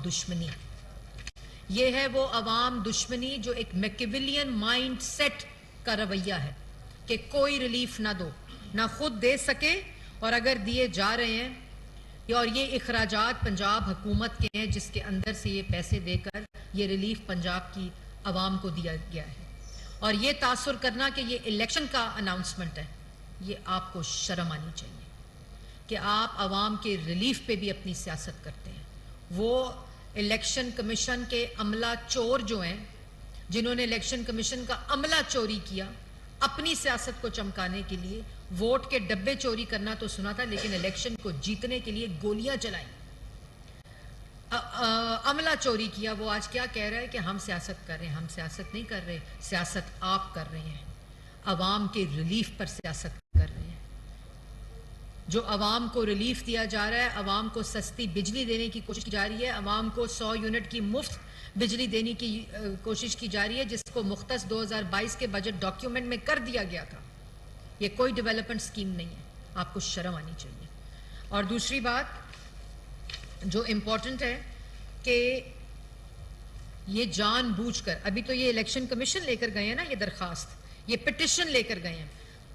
دشمنی. یہ ہے وہ عوام دشمنی جو ایک میکیولین مائنڈ سیٹ کا رویہ ہے کہ کوئی ریلیف نہ دو، نہ خود دے سکے، اور اگر دیے جا رہے ہیں اور یہ اخراجات پنجاب حکومت کے ہیں جس کے اندر سے یہ پیسے دے کر یہ ریلیف پنجاب کی عوام کو دیا گیا ہے. اور یہ تاثر کرنا کہ یہ الیکشن کا اناؤنسمنٹ ہے، یہ آپ کو شرم آنی چاہیے کہ آپ عوام کے ریلیف پہ بھی اپنی سیاست کرتے ہیں. وہ الیکشن کمیشن کے عملہ چور جو ہیں، جنہوں نے الیکشن کمیشن کا عملہ چوری کیا اپنی سیاست کو چمکانے کے لیے، ووٹ کے ڈبے چوری کرنا تو سنا تھا، لیکن الیکشن کو جیتنے کے لیے گولیاں چلائیں، عملہ چوری کیا. وہ آج کیا کہہ رہا ہے کہ ہم سیاست کر رہے ہیں. ہم سیاست نہیں کر رہے، سیاست آپ کر رہے ہیں، عوام کے ریلیف پر سیاست کر رہے ہیں. جو عوام کو ریلیف دیا جا رہا ہے، عوام کو سستی بجلی دینے کی کوشش کی جا رہی ہے، عوام کو 100 یونٹ کی مفت بجلی دینے کی کوشش کی جا رہی ہے، جس کو مختص 2022 کے بجٹ ڈاکیومنٹ میں کر دیا گیا تھا. یہ کوئی ڈیولپمنٹ سکیم نہیں ہے، آپ کو شرم آنی چاہیے. اور دوسری بات جو امپورٹنٹ ہے کہ یہ جان بوجھ کر، ابھی تو یہ الیکشن کمیشن لے کر گئے ہیں نا، یہ درخواست، یہ پٹیشن لے کر گئے ہیں،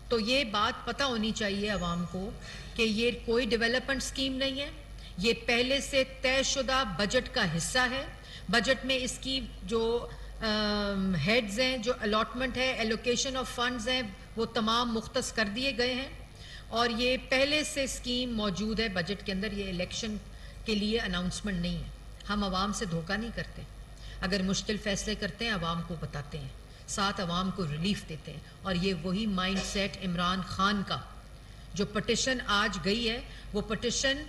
تو یہ بات پتہ ہونی چاہیے عوام کو کہ یہ کوئی ڈیولپمنٹ سکیم نہیں ہے، یہ پہلے سے طے شدہ بجٹ کا حصہ ہے. بجٹ میں اس کی جو ہیڈز ہیں، جو الاٹمنٹ ہے، ایلوکیشن آف فنڈز ہیں، وہ تمام مختص کر دیے گئے ہیں، اور یہ پہلے سے اسکیم موجود ہے بجٹ کے اندر. یہ الیکشن کے لیے اناؤنسمنٹ نہیں ہے. ہم عوام سے دھوکہ نہیں کرتے. اگر مشکل فیصلے کرتے ہیں عوام کو بتاتے ہیں، ساتھ عوام کو ریلیف دیتے ہیں. اور یہ وہی مائنڈ سیٹ عمران خان کا، جو پٹیشن آج گئی ہے، وہ پٹیشن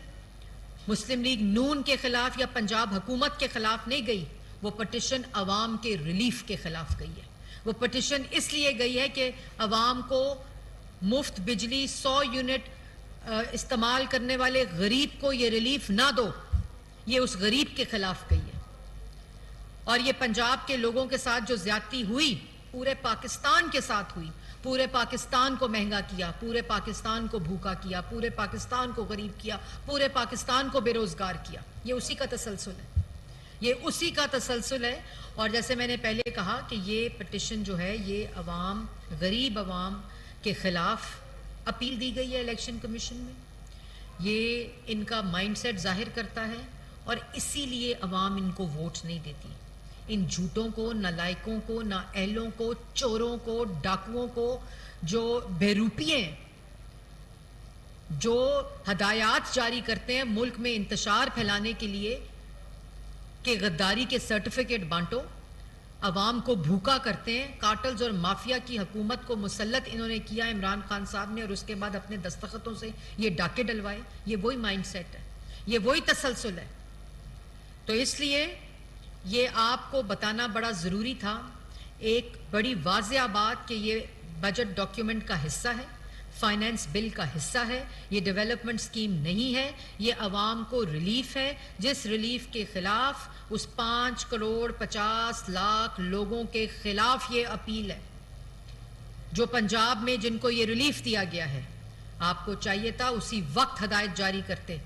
مسلم لیگ نون کے خلاف یا پنجاب حکومت کے خلاف نہیں گئی، وہ پٹیشن عوام کے ریلیف کے خلاف گئی ہے. وہ پٹیشن اس لیے گئی ہے کہ عوام کو مفت بجلی 100 یونٹ استعمال کرنے والے غریب کو یہ ریلیف نہ دو. یہ اس غریب کے خلاف گئی ہے. اور یہ پنجاب کے لوگوں کے ساتھ جو زیادتی ہوئی، پورے پاکستان کے ساتھ ہوئی، پورے پاکستان کو مہنگا کیا، پورے پاکستان کو بھوکا کیا، پورے پاکستان کو غریب کیا، پورے پاکستان کو بے روزگار کیا. یہ اسی کا تسلسل ہے، یہ اسی کا تسلسل ہے. اور جیسے میں نے پہلے کہا کہ یہ پٹیشن جو ہے یہ عوام، غریب عوام کے خلاف اپیل دی گئی ہے الیکشن کمیشن میں. یہ ان کا مائنڈ سیٹ ظاہر کرتا ہے، اور اسی لیے عوام ان کو ووٹ نہیں دیتی. ان جھوٹوں کو، نالائکوں کو، نااہلوں کو، چوروں کو، ڈاکوؤں کو، جو بیروپیے ہیں، جو ہدایات جاری کرتے ہیں ملک میں انتشار پھیلانے کے لیے کہ غداری کے سرٹیفکیٹ بانٹو، عوام کو بھوکا کرتے ہیں. کارٹلز اور مافیا کی حکومت کو مسلط انہوں نے کیا عمران خان صاحب نے، اور اس کے بعد اپنے دستخطوں سے یہ ڈاکے ڈلوائے. یہ وہی مائنڈ سیٹ ہے، یہ وہی تسلسل ہے. تو اس لیے یہ آپ کو بتانا بڑا ضروری تھا. ایک بڑی واضح بات کہ یہ بجٹ ڈاکیومنٹ کا حصہ ہے، فائنانس بل کا حصہ ہے، یہ ڈیولپمنٹ سکیم نہیں ہے، یہ عوام کو ریلیف ہے، جس ریلیف کے خلاف اس 5 کروڑ 50 لاکھ لوگوں کے خلاف یہ اپیل ہے جو پنجاب میں جن کو یہ ریلیف دیا گیا ہے. آپ کو چاہیے تھا اسی وقت ہدایت جاری کرتے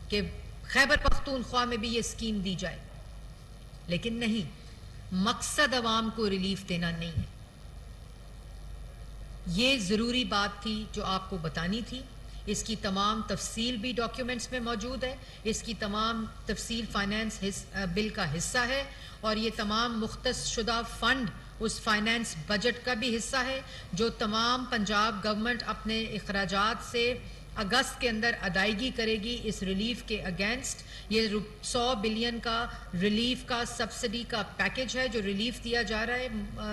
کہ خیبر پختونخوا میں بھی یہ اسکیم دی جائے، لیکن نہیں. مقصد عوام کو ریلیف دینا نہیں ہے. یہ ضروری بات تھی جو آپ کو بتانی تھی. اس کی تمام تفصیل بھی ڈاکیومنٹس میں موجود ہے، اس کی تمام تفصیل فائنانس بل کا حصہ ہے، اور یہ تمام مختص شدہ فنڈ اس فائنانس بجٹ کا بھی حصہ ہے جو تمام پنجاب گورنمنٹ اپنے اخراجات سے اگست کے اندر ادائیگی کرے گی اس ریلیف کے اگینسٹ. یہ 100 بلین کا ریلیف کا سبسڈی کا پیکج ہے جو ریلیف دیا جا رہا ہے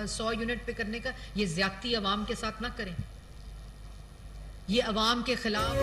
100 یونٹ پہ کرنے کا. یہ زیادتی عوام کے ساتھ نہ کریں، یہ عوام کے خلاف